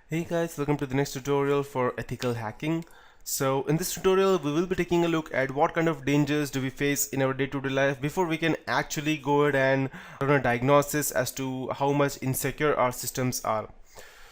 Hey guys, welcome to the next tutorial for ethical hacking. So in this tutorial we will be taking a look at what kind of dangers do we face in our day-to-day life before we can actually go ahead and run a diagnosis as to how much insecure our systems are.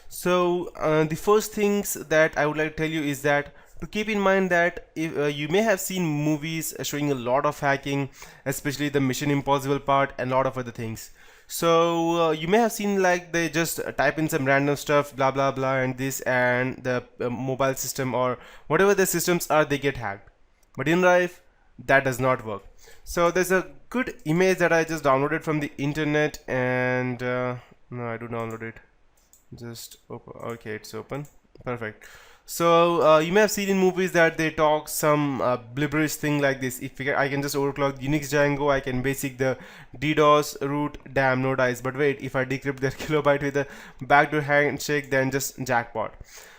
So the first things that I would like to tell you is that to keep in mind that if, you may have seen movies showing a lot of hacking, especially the Mission Impossible part and a lot of other things. So you may have seen like they just type in some random stuff, blah blah blah, and this and the mobile system or whatever the systems are, they get hacked. But in life, that does not work. So there's a good image that I just downloaded from the internet, and no, I do download it. Just open. Okay, it's open. Perfect. So you may have seen in movies that they talk some blibberish thing like this. If I can just overclock Unix Django, I can basic the DDoS root. Damn, no dice. But wait, if I decrypt that kilobyte with a backdoor handshake, then just jackpot.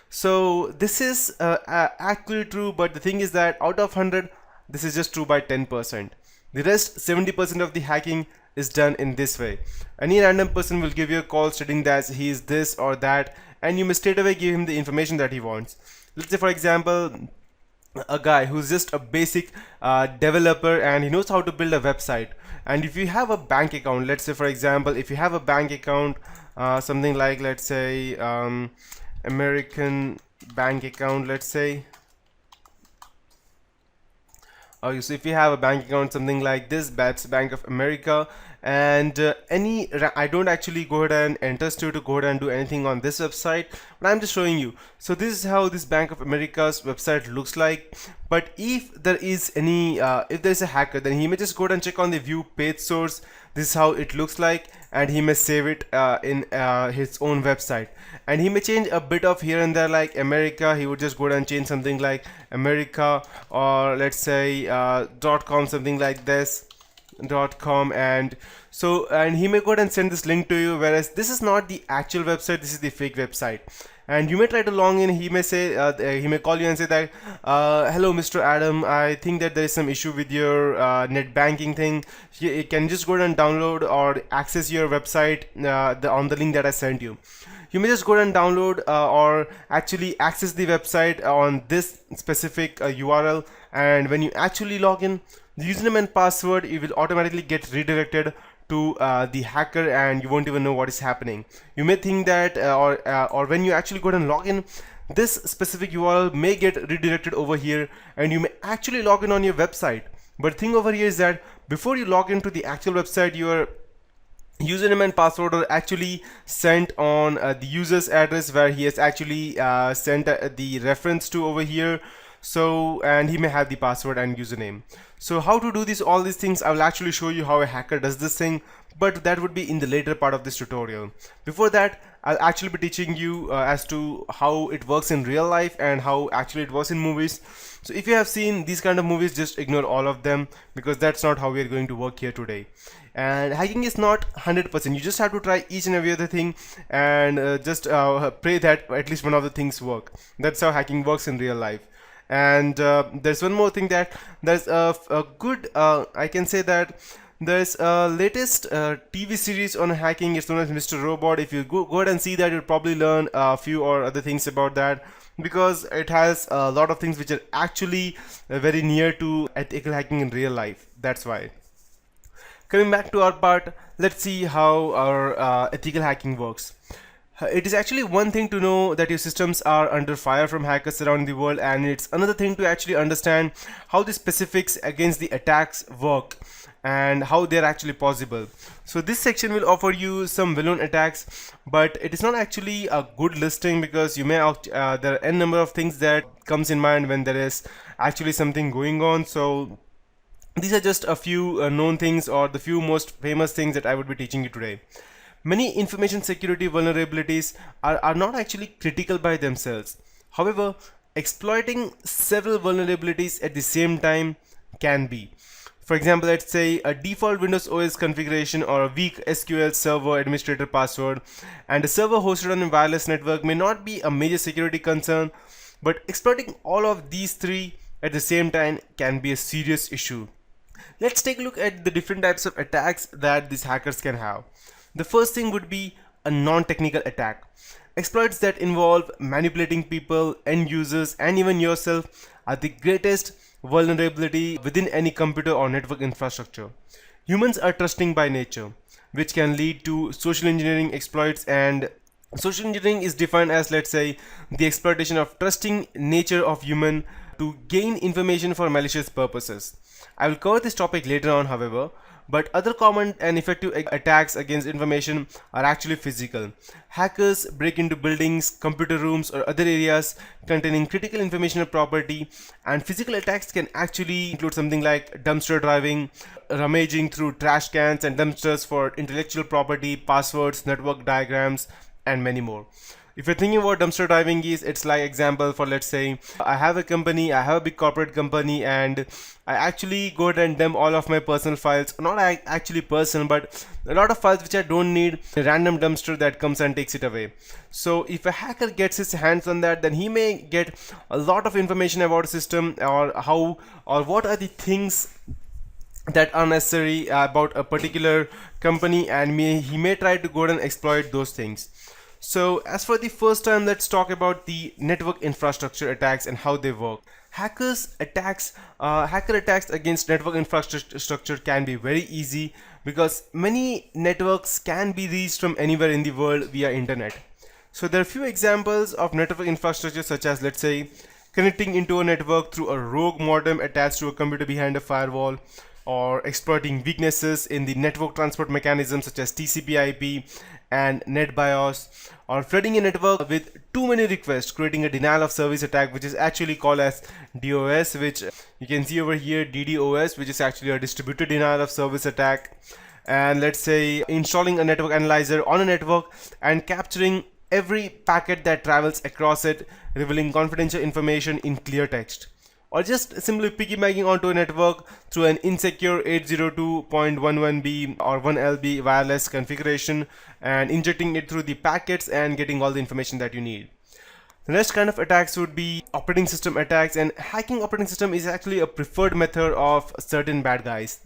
So this is actually true, but the thing is that out of 100, this is just true by 10%. The rest 70% of the hacking is done in this way. Any random person will give you a call stating that he is this or that, and you may straight away give him the information that he wants. Let's say for example, a guy who's just a basic developer and he knows how to build a website. And if you have a bank account, let's say for example, if you have a bank account, something like, let's say, American bank account, let's say. So if you have a bank account something like this, that's Bank of America, and I don't actually go ahead and interest you to go ahead and do anything on this website, but I'm just showing you. So this is how this Bank of America's website looks like. But if there is any if there's a hacker, then he may just go ahead and check on the view page source. This is how it looks like, and he may save it in his own website, and he may change a bit of here and there, like America. He would just go ahead and change something like America, or let's say .com, something like this, .com. And so, and he may go ahead and send this link to you, whereas this is not the actual website, this is the fake website. And you may try to log in. He may say he may call you and say that hello Mr. Adam, I think that there is some issue with your net banking thing. You can just go ahead and download or access your website on the link that I sent you. You may just go ahead and download or actually access the website on this specific URL, and when you actually log in, the username and password, you will automatically get redirected to the hacker, and you won't even know what is happening. You may think that or when you actually go ahead and log in, this specific URL may get redirected over here, and you may actually log in on your website. But the thing over here is that before you log into the actual website, your username and password are actually sent on the user's address where he has actually sent the reference to over here. So, and he may have the password and username. So how to do this, all these things, I will actually show you how a hacker does this thing, but that would be in the later part of this tutorial. Before that, I'll actually be teaching you as to how it works in real life and how actually it works in movies. So if you have seen these kind of movies, just ignore all of them, because that's not how we are going to work here today. And hacking is not 100%. You just have to try each and every other thing, and just pray that at least one of the things work. That's how hacking works in real life. And there's one more thing, that there's a good I can say that there's a latest TV series on hacking. It's known as Mr. Robot. If you go ahead and see that, you'll probably learn a few or other things about that, because it has a lot of things which are actually very near to ethical hacking in real life. That's why. Coming back to our part, let's see how our ethical hacking works. It is actually one thing to know that your systems are under fire from hackers around the world, and it's another thing to actually understand how the specifics against the attacks work and how they're actually possible. So this section will offer you some well-known attacks, but it is not actually a good listing, because you may there are n number of things that comes in mind when there is actually something going on. So these are just a few known things, or the few most famous things that I would be teaching you today. Many information security vulnerabilities are not actually critical by themselves. However, exploiting several vulnerabilities at the same time can be. For example, let's say a default Windows OS configuration or a weak SQL Server administrator password and a server hosted on a wireless network may not be a major security concern, but exploiting all of these three at the same time can be a serious issue. Let's take a look at the different types of attacks that these hackers can have. The first thing would be a non-technical attack. Exploits that involve manipulating people, end users, and even yourself are the greatest vulnerability within any computer or network infrastructure. Humans are trusting by nature, which can lead to social engineering exploits. And social engineering is defined as, let's say, the exploitation of trusting nature of human to gain information for malicious purposes. I will cover this topic later on, however, but other common and effective attacks against information are actually physical. Hackers break into buildings, computer rooms, or other areas containing critical information or property, and physical attacks can actually include something like dumpster driving, rummaging through trash cans and dumpsters for intellectual property, passwords, network diagrams, and many more. If you're thinking what dumpster diving is, it's like example for, let's say, I have a company, I have a big corporate company, and I actually go ahead and dump all of my personal files, not actually personal, but a lot of files which I don't need, a random dumpster that comes and takes it away. So if a hacker gets his hands on that, then he may get a lot of information about a system, or how, or what are the things that are necessary about a particular company, and he may try to go ahead and exploit those things. So as for the first time, let's talk about the network infrastructure attacks and how they work. Hacker attacks against network infrastructure can be very easy because many networks can be reached from anywhere in the world via internet. So there are few examples of network infrastructure, such as, let's say, connecting into a network through a rogue modem attached to a computer behind a firewall, or exploiting weaknesses in the network transport mechanisms such as TCP/IP and NetBIOS, or flooding a network with too many requests, creating a denial of service attack, which is actually called as DOS, which you can see over here, DDoS, which is actually a distributed denial of service attack. And let's say installing a network analyzer on a network and capturing every packet that travels across it, revealing confidential information in clear text, or just simply piggybacking onto a network through an insecure 802.11b or 1LB wireless configuration and injecting it through the packets and getting all the information that you need. The next kind of attacks would be operating system attacks, and hacking operating system is actually a preferred method of certain bad guys.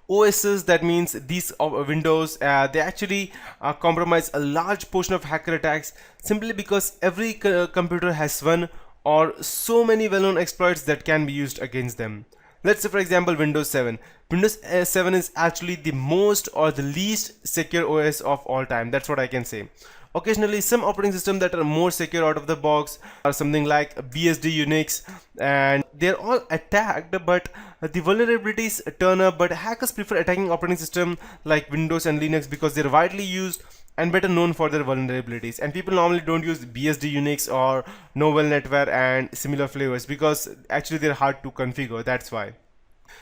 OSs, that means these Windows, they actually compromise a large portion of hacker attacks simply because every computer has one or so many well-known exploits that can be used against them. Let's say, for example, Windows 7. Windows 7 is actually the most or the least secure OS of all time. That's what I can say. Occasionally, some operating systems that are more secure out of the box are something like BSD, Unix, and they're all attacked, but the vulnerabilities turn up. But hackers prefer attacking operating systems like Windows and Linux because they're widely used and better known for their vulnerabilities, and people normally don't use BSD, Unix, or Novell NetWare and similar flavors because actually they're hard to configure. That's why.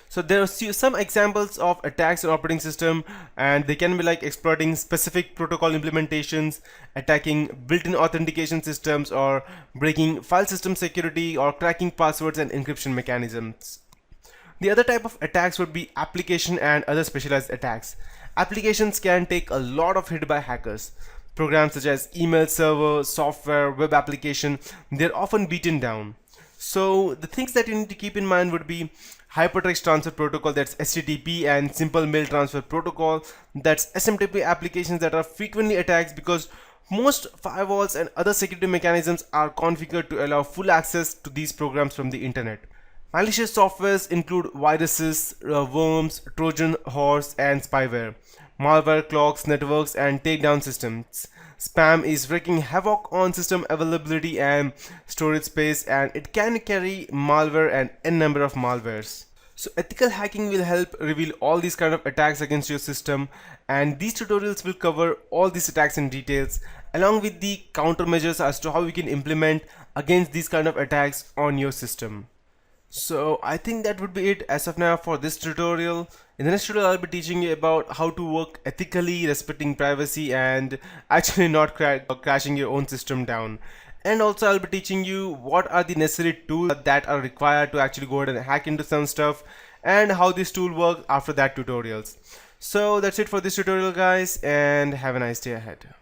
So there are some examples of attacks on operating system, and they can be like exploiting specific protocol implementations, attacking built-in authentication systems, or breaking file system security, or cracking passwords and encryption mechanisms. The other type of attacks would be application and other specialized attacks. Applications can take a lot of hit by hackers. Programs such as email server, software, web application, they're often beaten down. So the things that you need to keep in mind would be Hypertext Transfer Protocol, that's HTTP, and Simple Mail Transfer Protocol, that's SMTP applications that are frequently attacked because most firewalls and other security mechanisms are configured to allow full access to these programs from the internet. Malicious softwares include viruses, worms, Trojan horse, and spyware. Malware clogs networks and takedown systems. Spam is wreaking havoc on system availability and storage space, and it can carry malware and n number of malwares. So ethical hacking will help reveal all these kind of attacks against your system, and these tutorials will cover all these attacks in details along with the countermeasures as to how we can implement against these kind of attacks on your system. So I think that would be it as of now for this tutorial. In the next tutorial, I'll be teaching you about how to work ethically, respecting privacy, and actually not crashing your own system down. And also I'll be teaching you what are the necessary tools that are required to actually go ahead and hack into some stuff, and how this tool works after that tutorials. So that's it for this tutorial, guys, and have a nice day ahead.